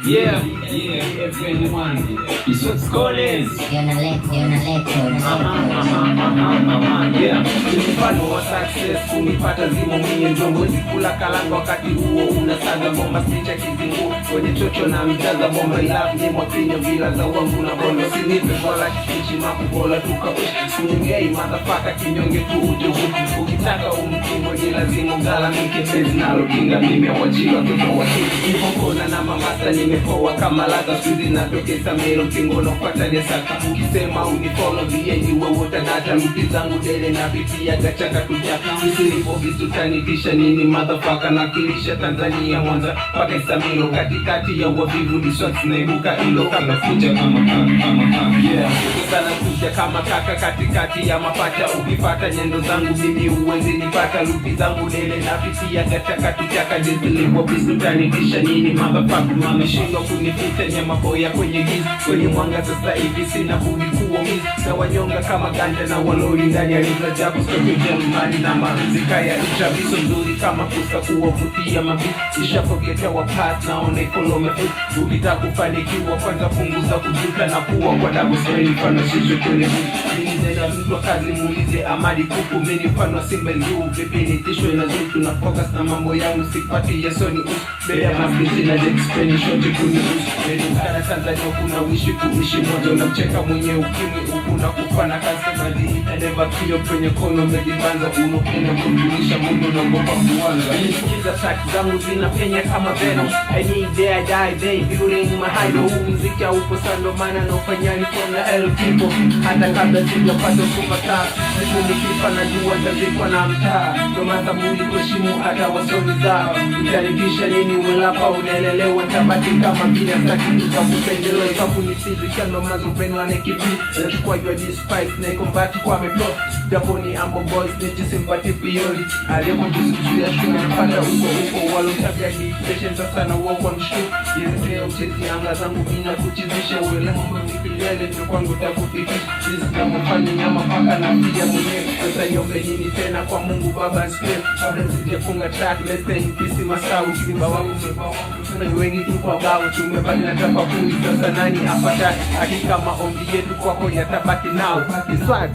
Yeah, everyone. It's what's calling. Yeah, mfano wa success kunipata zimo mwenye ndongozi kula kalanga wakati huo unasaga bomba sticha kizingu kwenye chocho na mtaza bomba ila mnyemwa kinya vila za wangu na bondo sinipe wala kikichi makubola tukapush sungei motherfucker kinyonge tu uje huku ukitaka umkingo ni lazima ungala miketezi nalo kinga mimi wachiwa toto wakiki Ipokona na mamasa nimepoa kama laza suzi na tokesa mero kingo no kwata desaka ukisema unifollow vienyi wewota nata lupi zangu dele na vipi ya gachaka kutaka Isilipo visutanikisha nini motherfucker na kilisha Tanzania Mwanza paka Isamilo katikati ya wavivu diswati naibuka ilo kama kuja kama yeah sana kuja kama kaka katikati ya mapacha ukipata nyendo zangu mimi uwezi nipata lupi zangu dele na vipi ya gachaka kutaka Isilipo visutanikisha nini motherfucker mameshindwa kunipita nyama boya kwenye giza kwenye mwanga sasa hivi sina budi kuumiza na wanyonga kama ganja na walori ndani ya liza japo sokea mbali na muzika ya chaviso nzuri kama kusa kuwavutia mabisi ishapokea wa pass naona ikolome ukitaka kufanikiwa kwanza punguza kujuta na kuwa kwa dabu sasa mfano sisi kwenye ndio mtu kazi muulize amali kuku mimi mfano simba juu vipi nitishwe na zutu na focus na mambo yangu sipati yesoni bea mafisi na explanation kunihusu kana Tanzania kuna wishi kuishi moja unamcheka mwenye ukimwi ukuna kufana customer never feel kwenye kono mejibanza unopenda kumjulisha mungu na ngopa kuanza nisikiza tracks zangu zinapenya kama venom I need there die day building my high huu muziki upo sando maana naufanyani from the hell people hata kabla sijapata superstar nikifa na jua tazikwa na mtaa ndo maana mwili kuheshimu hata wasoni zao utarikisha nini ulapa unaelelewa tabati kama vile sakini kakupendelewa ikakunisizisha ndo mazupenu anekipi nachukua your despite na ikombati kwa meplot Japoni ambo boys nechi sympathy priori Alemo juzi ya shuna napanda uko walo tabia dictation sasa na uwa kwa mshu Yezea uchezi anga zangu mina kuchizisha uwele mambo nikilele ndio kwangu takufikisha Sisi kama mfani nyama paka na pia mwenyewe Sasa nyombe nini tena kwa mungu baba spell Kabla sijafunga track let's say mpisi masawu Kiziba wangu tuna wengi tu kwa bao Tumebaki na tapa kui sasa nani apata Hakika maombi yetu kwako yatabaki nao Iswat